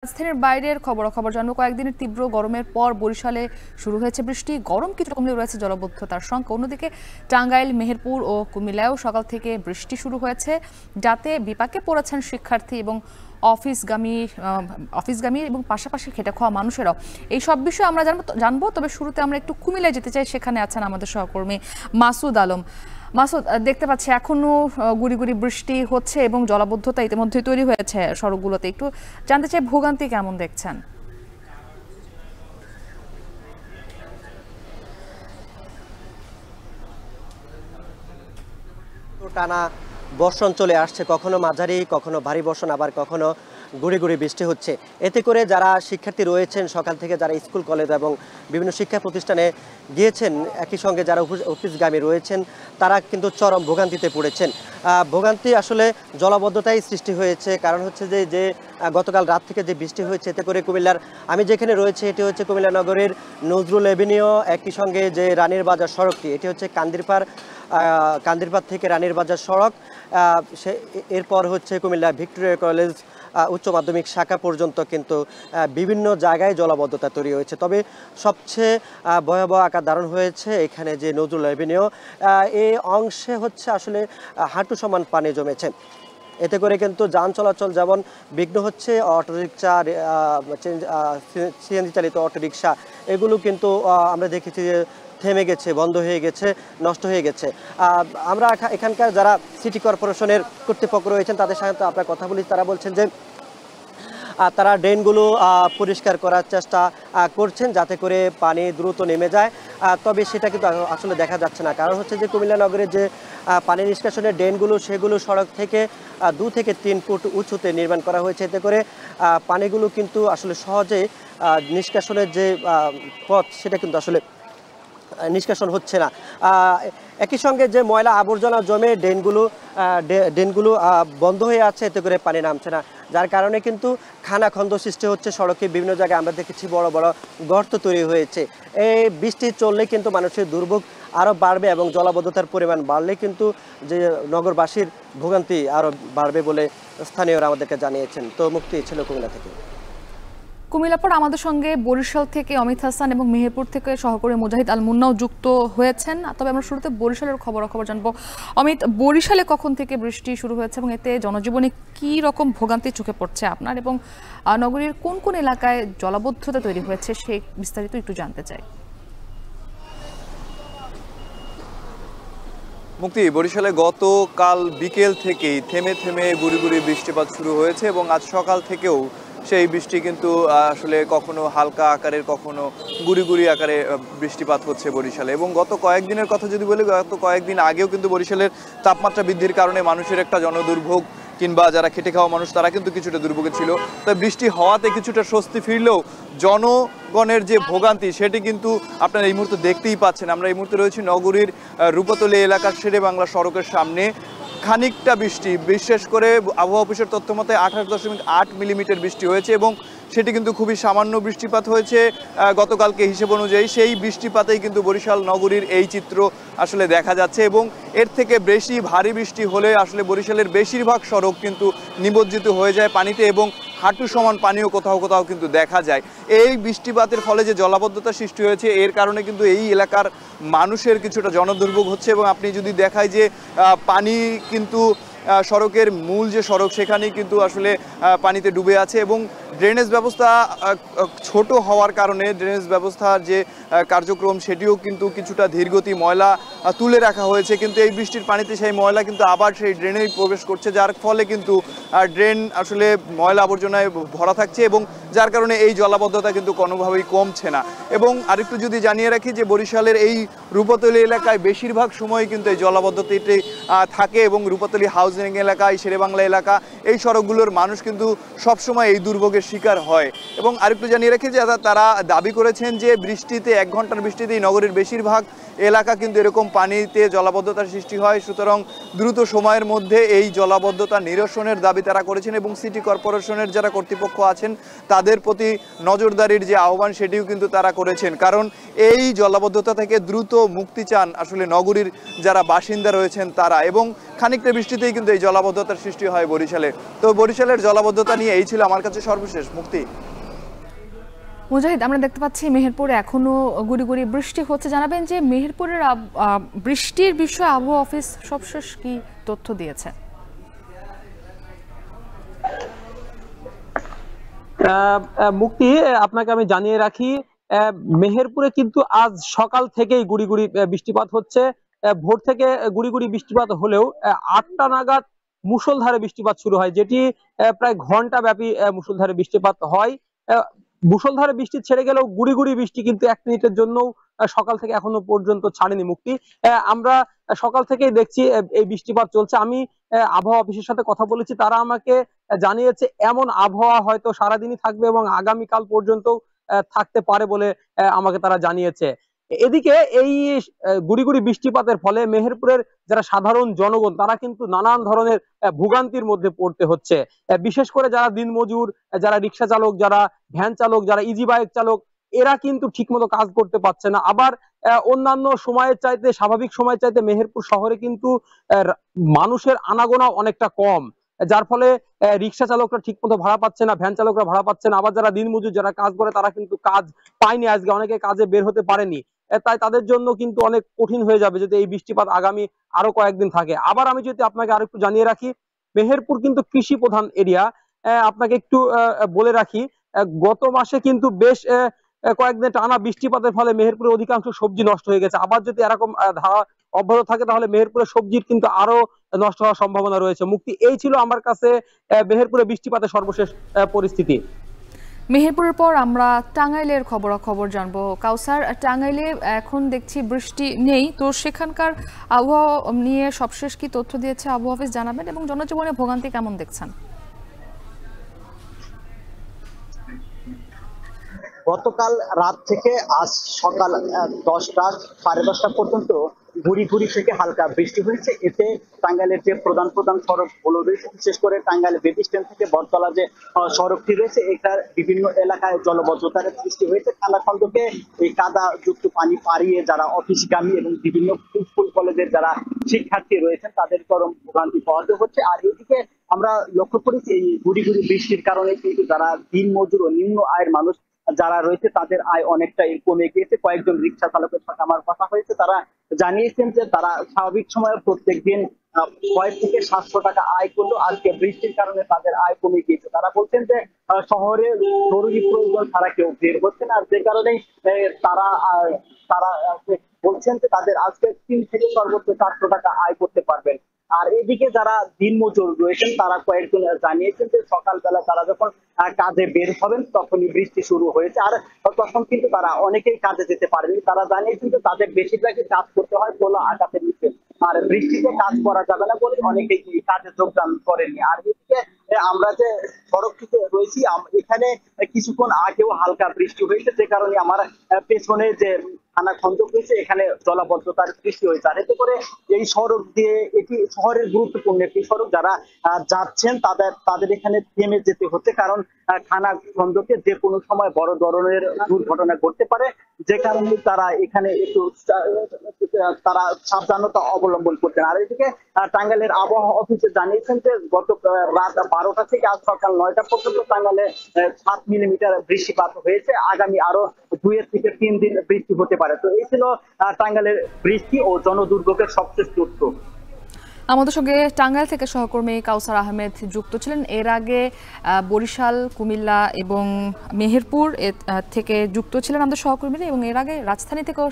রাজধানীর বাইরের খবরাখবর জানবো। কয়েকদিনের তীব্র গরমের পর বরিশালে শুরু হয়েছে বৃষ্টি। গরম কিছুটা কমলেও রয়েছে জলাবদ্ধতার শঙ্কা। অন্যদিকে টাঙ্গাইল, মেহেরপুর ও কুমিল্লায়ও সকাল থেকে বৃষ্টি শুরু হয়েছে, যাতে বিপাকে পড়েছেন শিক্ষার্থী এবং অফিসগামী এবং পাশাপাশি খেটে খাওয়া মানুষেরাও। এই সব বিষয়ে আমরা জানবো। তবে শুরুতে আমরা একটু কুমিল্লায় যেতে চাই। সেখানে আছেন আমাদের সহকর্মী মাসুদ আলম। মাসুদ, দেখতে পাচ্ছি এখনো গুড়ি গুড়ি বৃষ্টি হচ্ছে এবং জলাবদ্ধতা ইতিমধ্যে তৈরি হয়েছে সড়কগুলোতে। একটু জানতে চাই ভোগান্তি কেমন দেখছেন? টানা বর্ষণ চলে আসছে, কখনো মাঝারি, কখনো ভারী বর্ষণ, আবার কখনো গুড়ি গুড়ি বৃষ্টি হচ্ছে। এতে করে যারা শিক্ষার্থী রয়েছেন, সকাল থেকে যারা স্কুল কলেজ এবং বিভিন্ন শিক্ষা প্রতিষ্ঠানে গিয়েছেন, একই সঙ্গে যারা অফিসগামী রয়েছেন, তারা কিন্তু চরম ভোগান্তিতে পড়েছেন। ভোগান্তি আসলে জলাবদ্ধতাই সৃষ্টি হয়েছে। কারণ হচ্ছে যে গতকাল রাত থেকে যে বৃষ্টি হয়েছে, এতে করে কুমিল্লার, আমি যেখানে রয়েছে এটি হচ্ছে কুমিল্লা নগরের নজরুল এভিনিউ, একই সঙ্গে যে রানীর বাজার সড়কটি, এটি হচ্ছে কান্দিরপাড় থেকে রানীর বাজার সড়ক, এরপর হচ্ছে কুমিল্লা ভিক্টোরিয়া কলেজ উচ্চ মাধ্যমিক শাখা পর্যন্ত কিন্তু বিভিন্ন জায়গায় জলাবদ্ধতা তৈরি হয়েছে। তবে সবচেয়ে ভয়াবহ আকার ধারণ হয়েছে এখানে যে নজরুল এভিনিউ, এই অংশে হচ্ছে আসলে হাঁটু সমান পানি জমেছে। এতে করে কিন্তু যান চলাচল যেমন বিঘ্ন হচ্ছে, অটোরিকশা, সিএনজি চালিত অটোরিকশা, এগুলো কিন্তু আমরা দেখেছি যে থেমে গেছে, বন্ধ হয়ে গেছে, নষ্ট হয়ে গেছে। আমরা এখানকার যারা সিটি কর্পোরেশনের কর্তৃপক্ষ রয়েছেন তাদের সাথে আমরা কথা বলি। তারা বলছেন যে তারা ড্রেনগুলো পরিষ্কার করার চেষ্টা করছেন যাতে করে পানি দ্রুত নেমে যায়। তবে সেটা কিন্তু আসলে দেখা যাচ্ছে না। কারণ হচ্ছে যে কুমিল্লা নগরের যে পানি নিষ্কাশনের ড্রেনগুলো, সেগুলো সড়ক থেকে 2 থেকে 3 ফুট উঁচুতে নির্মাণ করা হয়েছে। এতে করে পানিগুলো কিন্তু আসলে সহজে নিষ্কাশনের যে পথ, সেটা কিন্তু আসলে নিষ্কাশন হচ্ছে না। একই সঙ্গে যে ময়লা আবর্জনা জমে ড্রেনগুলো বন্ধ হয়ে আছে, এতে করে পানি নামছে না, যার কারণে কিন্তু খানাখন্দ সৃষ্টি হচ্ছে। সড়কে বিভিন্ন জায়গায় আমরা দেখেছি বড় বড় গর্ত তৈরি হয়েছে। এই বৃষ্টি চললে কিন্তু মানুষের দুর্ভোগ আরও বাড়বে এবং জলাবদ্ধতার পরিমাণ বাড়লে কিন্তু যে নগরবাসীর ভোগান্তি আরও বাড়বে বলে স্থানীয়রা আমাদেরকে জানিয়েছেন। তো মুক্তি ছিল কুমিল্লা থেকে। কুমিল্লার পর আমাদের সঙ্গে বরিশাল থেকে অমিত হাসান এবং মেহেরপুর থেকে সহকর্মী মুজাহিদ আল মুন্নাও যুক্ত হয়েছেন। তবে আমরা শুরুতে বরিশালের খবরাখবর জানবো। অমিত, বরিশালে কখন থেকে বৃষ্টি শুরু হয়েছে এবং এতে জনজীবনে কি রকম ভোগান্তি চোখে পড়ছে আপনার, এবং নগরীর কোন কোন এলাকায় জলাবদ্ধতা তৈরি হয়েছে সেই বিস্তারিত একটু জানতে চাই। মুক্তি, বরিশালে গতকাল বিকেল থেকেই থেমে থেমে গুড়ি গুড়ি বৃষ্টিপাত শুরু হয়েছে এবং আজ সকাল থেকেও সেই বৃষ্টি কিন্তু আসলে কখনো হালকা আকারের, কখনো গুড়ি গুড়ি আকারে বৃষ্টিপাত হচ্ছে বরিশালে। এবং গত কয়েকদিনের কথা যদি বলি, গত কয়েকদিন আগেও কিন্তু বরিশালের তাপমাত্রা বৃদ্ধির কারণে মানুষের একটা জনদুর্ভোগ, কিংবা যারা খেটে খাওয়া মানুষ তারা কিন্তু কিছুটা দুর্ভোগে ছিল। তাই বৃষ্টি হওয়াতে কিছুটা স্বস্তি ফিরলেও জনগণের যে ভোগান্তি সেটি কিন্তু আপনারা এই মুহূর্তে দেখতেই পাচ্ছেন। আমরা এই মুহূর্তে রয়েছি নগরীর রূপাতলী এলাকার শেরে বাংলা সড়কের সামনে। খানিকটা বৃষ্টি, বিশেষ করে আবহাওয়া অফিসের তথ্য মতে 28.8 মিলিমিটার বৃষ্টি হয়েছে এবং সেটি কিন্তু খুবই সামান্য বৃষ্টিপাত হয়েছে গতকালকে হিসেব অনুযায়ী। সেই বৃষ্টিপাতেই কিন্তু বরিশাল নগরীর এই চিত্র আসলে দেখা যাচ্ছে এবং এর থেকে বেশি ভারী বৃষ্টি হলে আসলে বরিশালের বেশিরভাগ সড়ক কিন্তু নিমজ্জিত হয়ে যায় পানিতে এবং হাঁটু সমান পানিও কোথাও কোথাও কিন্তু দেখা যায়। এই বৃষ্টিপাতের ফলে যে জলাবদ্ধতা সৃষ্টি হয়েছে, এর কারণে কিন্তু এই এলাকার মানুষের কিছুটা জনদুর্ভোগ হচ্ছে। এবং আপনি যদি দেখায় যে পানি কিন্তু সড়কের মূল যে সড়ক সেখানেই কিন্তু আসলে পানিতে ডুবে আছে এবং ড্রেনেজ ব্যবস্থা ছোট হওয়ার কারণে ড্রেনেজ ব্যবস্থার যে কার্যক্রম সেটিও কিন্তু কিছুটা ধীরগতি, ময়লা তুলে রাখা হয়েছে, কিন্তু এই বৃষ্টির পানিতে সেই ময়লা কিন্তু আবার সেই ড্রেনেই প্রবেশ করছে, যার ফলে কিন্তু ড্রেন আসলে ময়লা আবর্জনায় ভরা থাকছে এবং যার কারণে এই জলাবদ্ধতা কিন্তু কোনোভাবেই কমছে না। এবং আরেকটু যদি জানিয়ে রাখি যে বরিশালের এই রূপাতলী এলাকায় বেশিরভাগ সময় কিন্তু এই জলাবদ্ধতাটি থাকে এবং রূপাতলী হাউজিং এলাকায়, শেরেবাংলা এলাকা, এই সড়কগুলোর মানুষ কিন্তু সবসময় এই দুর্ভোগের শিকার হয়। এবং আরেকটু জানিয়ে রাখি যে তারা দাবি করেছেন যে বৃষ্টিতে, 1 ঘন্টার বৃষ্টিতেই নগরীর বেশিরভাগ এলাকা কিন্তু এরকম পানিতে জলাবদ্ধতার সৃষ্টি হয়। সুতরাং দ্রুত সময়ের মধ্যে এই জলাবদ্ধতা নিরসনের দাবি তারা করেছেন এবং সিটি কর্পোরেশনের যারা কর্তৃপক্ষ আছেন তাদের প্রতি নজরদারির যে আহ্বান সেটিও কিন্তু তারা করেছেন, কারণ এই জলাবদ্ধতা থেকে দ্রুত মুক্তি চান আসলে নগরীর যারা বাসিন্দা রয়েছেন তারা। এবং খানিকটা বৃষ্টিতেই কিন্তু এই জলাবদ্ধতার সৃষ্টি হয় বরিশালে। তো বরিশালের জলাবদ্ধতা নিয়ে এই ছিল আমার কাছে সর্বশেষ। মুক্তি। মুজাহিদ, আমরা দেখতে পাচ্ছি মেহেরপুরে এখনো গুড়ি গুড়ি বৃষ্টি হচ্ছে। জানাবেন যে মেহেরপুরের বৃষ্টির বিষয়ে আবহাওয়া অফিস সবশেষ কি তথ্য দিয়েছে? মুক্তি, আপনাকে আমি জানিয়ে রাখি, মেহেরপুরে কিন্তু আজ সকাল থেকেই গুড়ি গুড়ি বৃষ্টিপাত হচ্ছে। ভোর থেকে গুড়ি গুড়ি বৃষ্টিপাত হলেও 8টা নাগাদ মুষলধারে বৃষ্টিপাত শুরু হয়, যেটি প্রায় ঘন্টা ব্যাপী মুষলধারে বৃষ্টিপাত হয়। মুষলধারে বৃষ্টি ছেড়ে গেলেও গুড়ি গুড়ি বৃষ্টি কিন্তু 1 মিনিটের জন্য সকাল থেকে এখনো পর্যন্ত ছাড়েনি। মুক্তি, আমরা সকাল থেকেই দেখছি এই বৃষ্টিপাত চলছে। আমি আবহাওয়া অফিসের সাথে কথা বলেছি, তারা আমাকে জানিয়েছে এমন আবহাওয়া হয়তো সারাদিনই থাকবে এবং আগামীকাল পর্যন্ত থাকতে পারে বলে আমাকে তারা জানিয়েছে। এদিকে এই গুড়ি গুড়ি বৃষ্টিপাতের ফলে মেহেরপুরের যারা সাধারণ জনগণ তারা কিন্তু নানান ধরনের ভোগান্তির মধ্যে পড়তে হচ্ছে। বিশেষ করে যারা দিনমজুর, যারা রিক্সা চালক, যারা ভ্যান চালক, যারা ইজি বাইক চালক, এরা কিন্তু ঠিকমতো কাজ করতে পারছে না। আবার অন্যান্য সময়ের চাইতে, স্বাভাবিক সময়ের চাইতে মেহেরপুর শহরে কিন্তু মানুষের আনাগোনা অনেকটা কম, যার ফলে রিক্সা চালকরা ঠিকমতো ভাড়া পাচ্ছে না, ভ্যান চালকরা ভাড়া পাচ্ছে না। আবার যারা দিনমজুর, যারা কাজ করে, তারা কিন্তু কাজ পায়নি, আজকে অনেকে কাজে বের হতে পারেনি। তাই তাদের জন্য কিন্তু অনেক কঠিন হয়ে যাবে যদি এই বৃষ্টিপাত আগামী আরো কয়েকদিন থাকে। আবার আমি যদি আপনাকে আরেকটু জানিয়ে রাখি, মেহেরপুর কিন্তু কৃষি প্রধান এরিয়া। আপনাকে একটু বলে রাখি, গত মাসে কিন্তু বেশ কয়েকদিন টানা বৃষ্টিপাতের ফলে মেহেরপুরের অধিকাংশ সবজি নষ্ট হয়ে গেছে। আবার যদি এরকম ধারা অব্যাহত থাকে তাহলে মেহেরপুরের সবজির কিন্তু আরো নষ্ট হওয়ার সম্ভাবনা রয়েছে। মুক্তি, এই ছিল আমার কাছে মেহেরপুরে বৃষ্টিপাতের সর্বশেষ পরিস্থিতি। মেহেরপুরের পর আমরা টাঙ্গাইলের খবরাখবর জানবো। কাউসার, টাঙ্গাইলে এখন দেখছি বৃষ্টি নেই, তো সেখানকার আবহাওয়া নিয়ে সবশেষ কি তথ্য দিয়েছে আবহাওয়া অফিস জানাবেন, এবং জনজীবনে ভোগান্তি কেমন দেখছেন? গতকাল রাত থেকে আজ সকাল 10টা, 10:30 পর্যন্ত গুড়ি গুড়ি থেকে হালকা বৃষ্টি হয়েছে। এতে টাঙ্গাইলের যে প্রধান সড়কগুলো রয়েছে, বিশেষ করে টাঙ্গাইল বেবি স্ট্যান্ড থেকে বটতলা যে সড়কটি রয়েছে, এটার বিভিন্ন এলাকায় জলবদ্ধতার সৃষ্টি হয়েছে। খানাখন্দকে এই কাদা যুক্ত পানি পাড়িয়ে যারা অফিসগামী এবং বিভিন্ন স্কুল কলেজের যারা শিক্ষার্থী রয়েছেন তাদের চরম ভোগান্তি পোহাতে হচ্ছে। আর এদিকে আমরা লক্ষ্য করেছি এই গুড়ি গুড়ি বৃষ্টির কারণে কিন্তু যারা দিনমজুর ও নিম্ন আয়ের মানুষ যারা রয়েছে তাদের আয় অনেকটাই কমে গিয়েছে। কয়েকজন রিক্সা চালকের সাথে আমার কথা হয়েছে, তারা জানিয়েছেন যে তারা স্বাভাবিক সময়ে প্রত্যেক দিন 600 থেকে 700 টাকা আয় করলো, আজকে বৃষ্টির কারণে তাদের আয় কমে গিয়েছে। তারা বলছেন যে শহরে জরুরি প্রয়োজন ছাড়া কেউ বের হচ্ছে না, যে কারণেই তারা বলছেন যে তাদের আজকে 3 থেকে সর্বোচ্চ 400 টাকা আয় করতে পারবেন। আর এদিকে যারা দিনমজুর রয়েছেন তারা কয়েকজন জানিয়েছেন যে সকালবেলা তারা যখন কাজে বের হবেন তখনই বৃষ্টি শুরু হয়েছে, আর তখন কিন্তু তারা অনেকেই কাজে যেতে পারেনি। তারা জানিয়েছেন যে তাদের বেশিরভাগই কাজ করতে হয় খোলা আকাশের নিচে, আর বৃষ্টিতে কাজ করা যাবে না বলে অনেকেই কাজে যোগদান করেননি। আর এদিকে আমরা যে সড়কটিতে রয়েছি, এখানে কিছুক্ষণ আগেও হালকা বৃষ্টি হয়েছে, যে কারণে আমার পেছনে যে থানা খন্দক হয়েছে এখানে জলাবদ্ধতার সৃষ্টি হয়েছে। আর এতে করে এই সড়ক দিয়ে, এটি শহরের গুরুত্বপূর্ণ একটি সড়ক, যারা যাচ্ছেন তাদের এখানে থেমে যেতে হচ্ছে, কারণ থানা খন্দকে যে কোনো সময় বড় ধরনের দুর্ঘটনা ঘটতে পারে, যে কারণে তারা এখানে একটু তারা সাবধানতা অবলম্বন করছেন। আর এদিকে টাঙ্গাইলের আবহাওয়া অফিসে জানিয়েছেন যে গত রাত 12টা থেকে আজ সকাল 9টা পর্যন্ত টাঙ্গাইলে 7 মিলিমিটার বৃষ্টিপাত হয়েছে। আগামী আরো 2 থেকে 3 দিন বৃষ্টি হতে পারে। তো এই ছিল টাঙ্গাইলের বৃষ্টি ও জনদুর্ভোগের সবচেয়ে তথ্য। আমাদের সঙ্গে টাঙ্গাইল থেকে সহকর্মী কাউসার আহমেদ যুক্ত ছিলেন। এর আগে বরিশাল, কুমিল্লা এবং মেহেরপুর থেকে যুক্ত ছিলেন আমাদের সহকর্মীরা, এবং এর আগে রাজধানী থেকেও